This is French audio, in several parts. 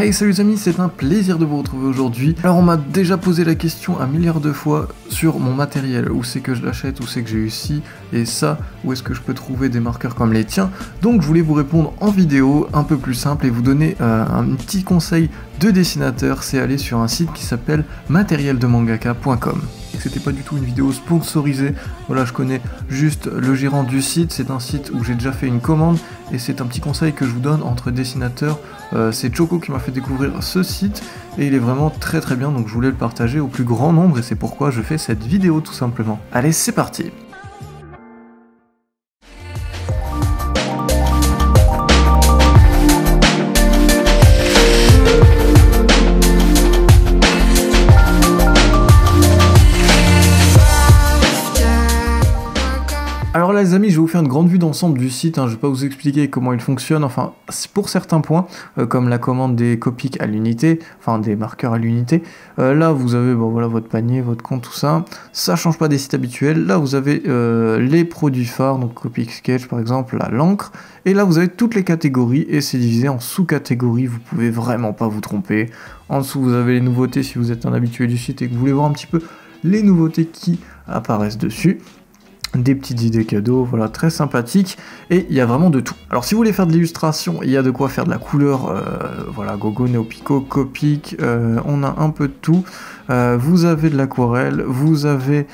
Hey salut les amis, c'est un plaisir de vous retrouver aujourd'hui. Alors on m'a déjà posé la question un milliard de fois sur mon matériel, où c'est que je l'achète, où c'est que j'ai eu ci et ça, où est-ce que je peux trouver des marqueurs comme les tiens. Donc je voulais vous répondre en vidéo, un peu plus simple, et vous donner un petit conseil de dessinateur, c'est aller sur un site qui s'appelle materieldemangaka.com. C'était pas du tout une vidéo sponsorisée, voilà, je connais juste le gérant du site, c'est un site où j'ai déjà fait une commande et c'est un petit conseil que je vous donne entre dessinateurs. C'est Choco qui m'a fait découvrir ce site et il est vraiment très bien, donc je voulais le partager au plus grand nombre et c'est pourquoi je fais cette vidéo tout simplement. Allez, c'est parti! Alors là les amis, je vais vous faire une grande vue d'ensemble du site, je vais pas vous expliquer comment il fonctionne, enfin pour certains points, comme la commande des Copic à l'unité, enfin des marqueurs à l'unité, là vous avez voilà, votre panier, votre compte, tout ça, ça change pas des sites habituels. Là vous avez les produits phares, donc Copic Sketch par exemple, l'encre, et là vous avez toutes les catégories et c'est divisé en sous-catégories, vous pouvez vraiment pas vous tromper. En dessous vous avez les nouveautés si vous êtes un habitué du site et que vous voulez voir un petit peu les nouveautés qui apparaissent dessus. Des petites idées cadeaux, voilà, très sympathique, et il y a vraiment de tout. Alors si vous voulez faire de l'illustration, il y a de quoi faire de la couleur, voilà, Gogo, Neopico, Copic, on a un peu de tout. Vous avez de l'aquarelle, vous avez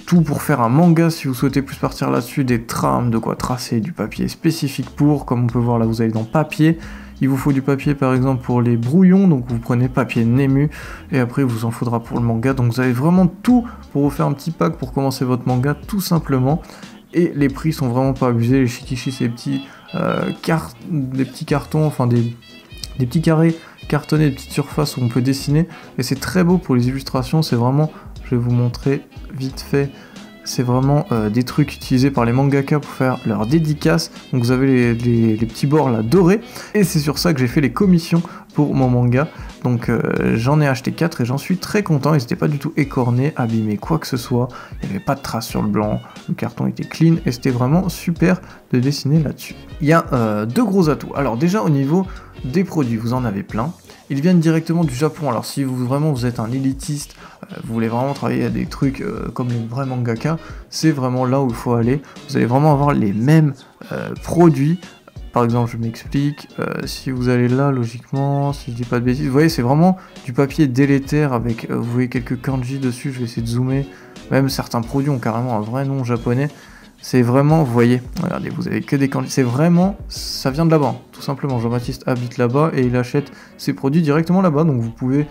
tout pour faire un manga si vous souhaitez plus partir là-dessus, des trames, de quoi tracer, du papier spécifique pour, comme on peut voir là vous allez dans papier. Il vous faut du papier par exemple pour les brouillons, donc vous prenez papier Nemu, et après il vous en faudra pour le manga, donc vous avez vraiment tout pour vous faire un petit pack pour commencer votre manga tout simplement, et les prix sont vraiment pas abusés. Les shikishi c'est des petits cartons, enfin des petits carrés cartonnés, des petites surfaces où on peut dessiner, et c'est très beau pour les illustrations, c'est vraiment, je vais vous montrer vite fait. C'est vraiment des trucs utilisés par les mangaka pour faire leurs dédicaces. Donc vous avez les petits bords là dorés. Et c'est sur ça que j'ai fait les commissions pour mon manga. Donc j'en ai acheté 4 et j'en suis très content. Ils n'étaient pas du tout écornés, abîmés, quoi que ce soit. Il n'y avait pas de traces sur le blanc. Le carton était clean et c'était vraiment super de dessiner là-dessus. Il y a deux gros atouts. Alors déjà au niveau des produits, vous en avez plein. Ils viennent directement du Japon, alors si vous êtes un élitiste, vous voulez vraiment travailler à des trucs comme les vrais mangaka, c'est vraiment là où il faut aller. Vous allez vraiment avoir les mêmes produits. Par exemple, je m'explique, si vous allez là, logiquement, si je dis pas de bêtises, vous voyez, c'est vraiment du papier délétère avec, vous voyez, quelques kanji dessus, je vais essayer de zoomer. Même certains produits ont carrément un vrai nom japonais. C'est vraiment, vous voyez, regardez, vous avez que des kanji, c'est vraiment, ça vient de là-bas, tout simplement. Jean-Baptiste habite là-bas et il achète ses produits directement là-bas, donc vous pouvez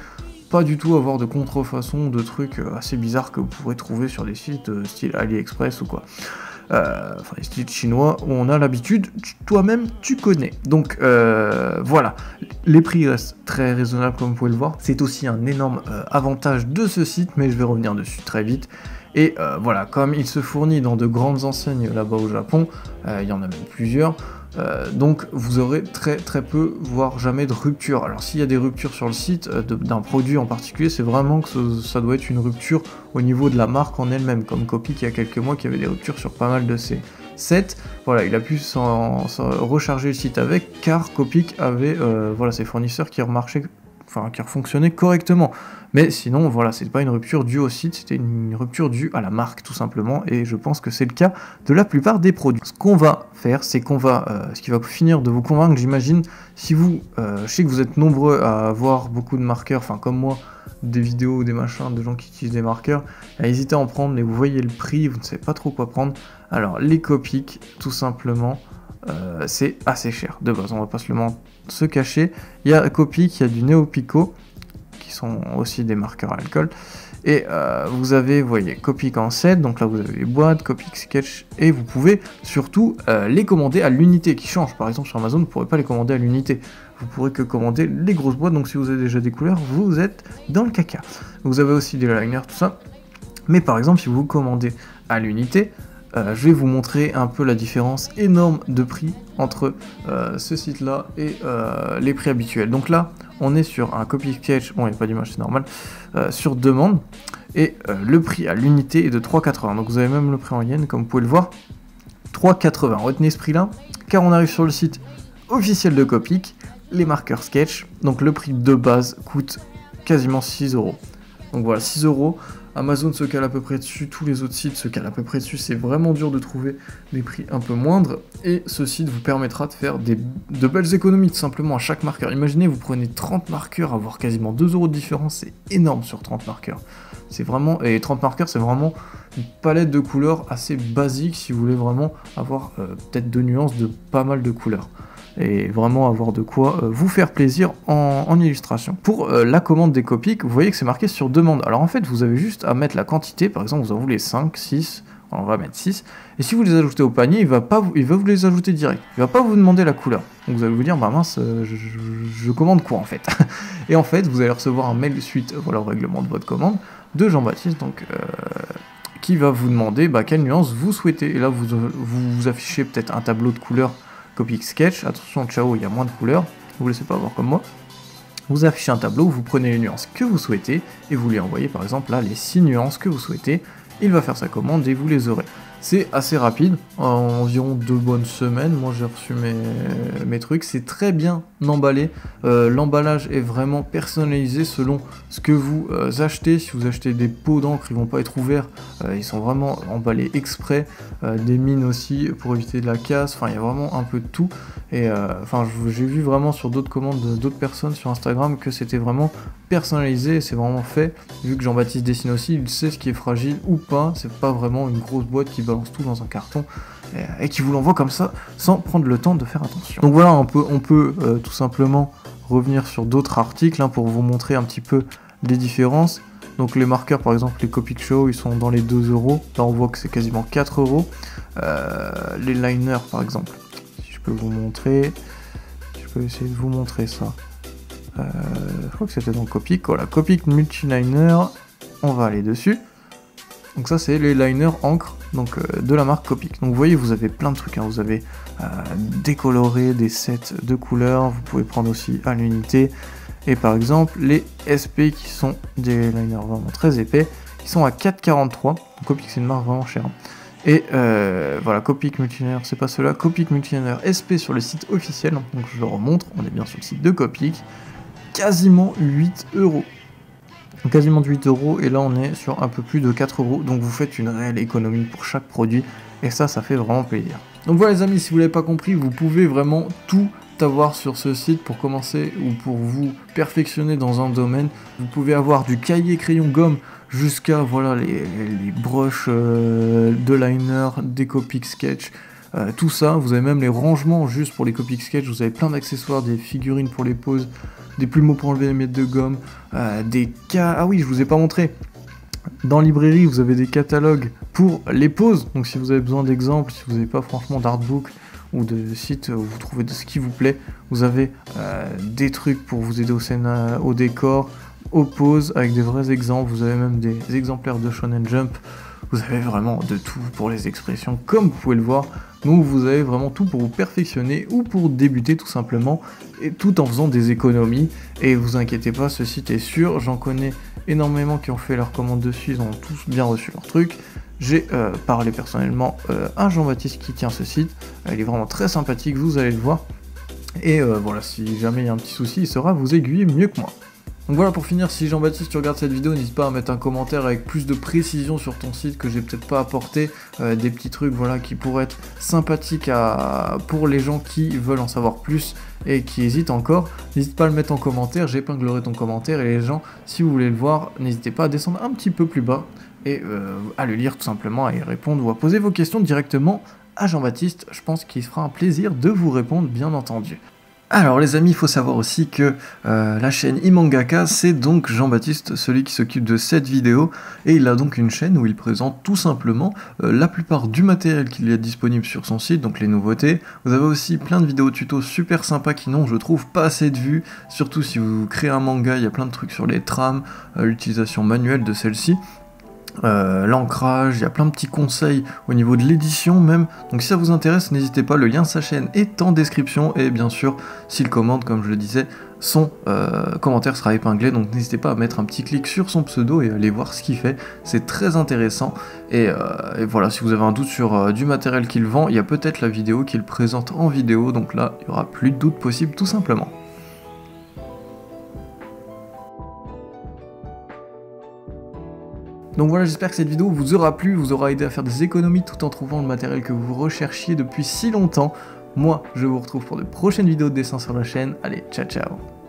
pas du tout avoir de contrefaçon, de trucs assez bizarres que vous pourrez trouver sur des sites style AliExpress ou quoi. Enfin, les sites chinois où on a l'habitude, toi-même tu connais. Donc voilà, les prix restent très raisonnables comme vous pouvez le voir. C'est aussi un énorme avantage de ce site, mais je vais revenir dessus très vite. Et voilà, comme il se fournit dans de grandes enseignes là-bas au Japon, il y en a même plusieurs, donc vous aurez très peu, voire jamais de rupture. Alors s'il y a des ruptures sur le site d'un produit en particulier, c'est vraiment que ça doit être une rupture au niveau de la marque en elle-même, comme Copic il y a quelques mois qui avait des ruptures sur pas mal de ses sets. Voilà, il a pu recharger le site avec, car Copic avait voilà, ses fournisseurs qui fonctionnaient correctement. Mais sinon, voilà, c'est pas une rupture due au site, c'était une rupture due à la marque, tout simplement, et je pense que c'est le cas de la plupart des produits. Ce qu'on va faire, c'est qu'on va, ce qui va finir de vous convaincre, j'imagine, si vous, je sais que vous êtes nombreux à avoir beaucoup de marqueurs, enfin comme moi, des vidéos ou des machins de gens qui utilisent des marqueurs, hésitez à en prendre, mais vous voyez le prix, vous ne savez pas trop quoi prendre. Alors, les Copic, tout simplement, c'est assez cher, de base, on va pas se cacher. Il y a Copic, il y a du Neopico, qui sont aussi des marqueurs à alcool, et vous avez, vous voyez, Copic en 7, donc là vous avez les boîtes, Copic Sketch, et vous pouvez surtout les commander à l'unité qui change. Par exemple sur Amazon, vous ne pourrez pas les commander à l'unité, vous pourrez que commander les grosses boîtes, donc si vous avez déjà des couleurs, vous êtes dans le caca. Vous avez aussi des liners, tout ça, mais par exemple si vous commandez à l'unité, je vais vous montrer un peu la différence énorme de prix entre ce site là et les prix habituels. Donc là on est sur un Copic Sketch, bon il n'y a pas d'image c'est normal, sur demande, et le prix à l'unité est de 3,80, donc vous avez même le prix en yens comme vous pouvez le voir, 3,80, retenez ce prix là, car on arrive sur le site officiel de Copic, les marqueurs sketch. Donc le prix de base coûte quasiment 6 euros. Donc voilà, 6 euros. Amazon se cale à peu près dessus, tous les autres sites se calent à peu près dessus, c'est vraiment dur de trouver des prix un peu moindres, et ce site vous permettra de faire de belles économies tout simplement à chaque marqueur. Imaginez, vous prenez 30 marqueurs, avoir quasiment 2 euros de différence, c'est énorme sur 30 marqueurs. C'est vraiment, et 30 marqueurs c'est vraiment une palette de couleurs assez basique si vous voulez vraiment avoir peut-être 2 nuances de pas mal de couleurs. Et vraiment avoir de quoi vous faire plaisir en illustration. Pour la commande des Copic, vous voyez que c'est marqué sur demande. Alors en fait, vous avez juste à mettre la quantité, par exemple, vous en voulez 5, 6, on va mettre 6, et si vous les ajoutez au panier, il va vous les ajouter direct. Il va pas vous demander la couleur. Donc vous allez vous dire, bah mince, je commande quoi en fait. Et en fait, vous allez recevoir un mail suite voilà, au règlement de votre commande de Jean-Baptiste, donc qui va vous demander quelle nuance vous souhaitez. Et là, vous affichez peut-être un tableau de couleurs Copic Sketch, attention ciao, il y a moins de couleurs, vous ne laissez pas avoir comme moi. Vous affichez un tableau, vous prenez les nuances que vous souhaitez, et vous lui envoyez par exemple là les 6 nuances que vous souhaitez, il va faire sa commande et vous les aurez. C'est assez rapide, en environ 2 bonnes semaines, moi j'ai reçu mes trucs, c'est très bien emballé, l'emballage est vraiment personnalisé selon ce que vous achetez. Si vous achetez des pots d'encre, ils vont pas être ouverts, ils sont vraiment emballés exprès, des mines aussi pour éviter de la casse, enfin il y a vraiment un peu de tout, et j'ai vu vraiment sur d'autres commandes d'autres personnes sur Instagram que c'était vraiment personnalisé, c'est vraiment fait, vu que Jean-Baptiste dessine aussi, il sait ce qui est fragile ou pas, c'est pas vraiment une grosse boîte qui balance tout dans un carton et qui vous l'envoie comme ça sans prendre le temps de faire attention. Donc voilà, on peut tout simplement revenir sur d'autres articles pour vous montrer un petit peu les différences. Donc les marqueurs par exemple, les Copic Show, ils sont dans les 2 euros, là on voit que c'est quasiment 4 euros. Les liners par exemple, si je peux vous montrer, je peux essayer de vous montrer ça. Je crois que c'était dans Copic, voilà, Copic Multiliner, on va aller dessus. Donc ça c'est les liners encre donc, de la marque Copic. Donc vous voyez, vous avez plein de trucs, vous avez décoloré des sets de couleurs, vous pouvez prendre aussi à l'unité, et par exemple les SP qui sont des liners vraiment très épais, qui sont à 4,43, Copic c'est une marque vraiment chère. Et voilà, Copic Multiliner, c'est pas cela, Copic Multiliner SP sur le site officiel, donc je le remontre, on est bien sur le site de Copic, quasiment 8 euros. Quasiment 8 euros, et là on est sur un peu plus de 4 euros, donc vous faites une réelle économie pour chaque produit, et ça fait vraiment plaisir. Donc voilà les amis, si vous l'avez pas compris, vous pouvez vraiment tout avoir sur ce site pour commencer ou pour vous perfectionner dans un domaine. Vous pouvez avoir du cahier, crayon, gomme, jusqu'à voilà les brushes de liner, des Copic Sketch, tout ça. Vous avez même les rangements juste pour les Copic Sketch, vous avez plein d'accessoires, des figurines pour les poses, des plumeaux pour enlever les miettes de gomme, ah oui, je vous ai pas montré. Dans librairie, vous avez des catalogues pour les poses, donc si vous avez besoin d'exemples, si vous n'avez pas franchement d'artbook ou de sites où vous trouvez de ce qui vous plaît, vous avez des trucs pour vous aider au décor, aux poses, avec des vrais exemples, vous avez même des exemplaires de Shonen Jump, vous avez vraiment de tout pour les expressions, comme vous pouvez le voir. Donc vous avez vraiment tout pour vous perfectionner ou pour débuter tout simplement, et tout en faisant des économies. Et vous inquiétez pas, ce site est sûr, j'en connais énormément qui ont fait leur commande dessus, ils ont tous bien reçu leur truc. J'ai parlé personnellement à Jean-Baptiste qui tient ce site, il est vraiment très sympathique, vous allez le voir. Et voilà, si jamais il y a un petit souci, il saura vous aiguiller mieux que moi. Donc voilà, pour finir, si Jean-Baptiste tu regardes cette vidéo, n'hésite pas à mettre un commentaire avec plus de précision sur ton site que j'ai peut-être pas apporté, des petits trucs voilà qui pourraient être sympathiques pour les gens qui veulent en savoir plus et qui hésitent encore. N'hésite pas à le mettre en commentaire, j'épinglerai ton commentaire, et les gens, si vous voulez le voir, n'hésitez pas à descendre un petit peu plus bas et à le lire tout simplement, à y répondre ou à poser vos questions directement à Jean-Baptiste. Je pense qu'il se fera un plaisir de vous répondre, bien entendu. Alors les amis, il faut savoir aussi que la chaîne Imangaka, c'est donc Jean-Baptiste, celui qui s'occupe de cette vidéo, et il a donc une chaîne où il présente tout simplement la plupart du matériel qu'il y a disponible sur son site, donc les nouveautés. Vous avez aussi plein de vidéos tutos super sympas qui n'ont, je trouve, pas assez de vues, surtout si vous créez un manga, il y a plein de trucs sur les trames, l'utilisation manuelle de celle-ci. L'ancrage, il y a plein de petits conseils au niveau de l'édition même, donc si ça vous intéresse, n'hésitez pas, le lien de sa chaîne est en description, et bien sûr, s'il commande, comme je le disais, son commentaire sera épinglé, donc n'hésitez pas à mettre un petit clic sur son pseudo et aller voir ce qu'il fait, c'est très intéressant, et voilà, si vous avez un doute sur du matériel qu'il vend, il y a peut-être la vidéo qu'il présente en vidéo, donc là, il n'y aura plus de doute possible tout simplement. Donc voilà, j'espère que cette vidéo vous aura plu, vous aura aidé à faire des économies tout en trouvant le matériel que vous recherchiez depuis si longtemps. Moi, je vous retrouve pour de prochaines vidéos de dessin sur la chaîne. Allez, ciao ciao.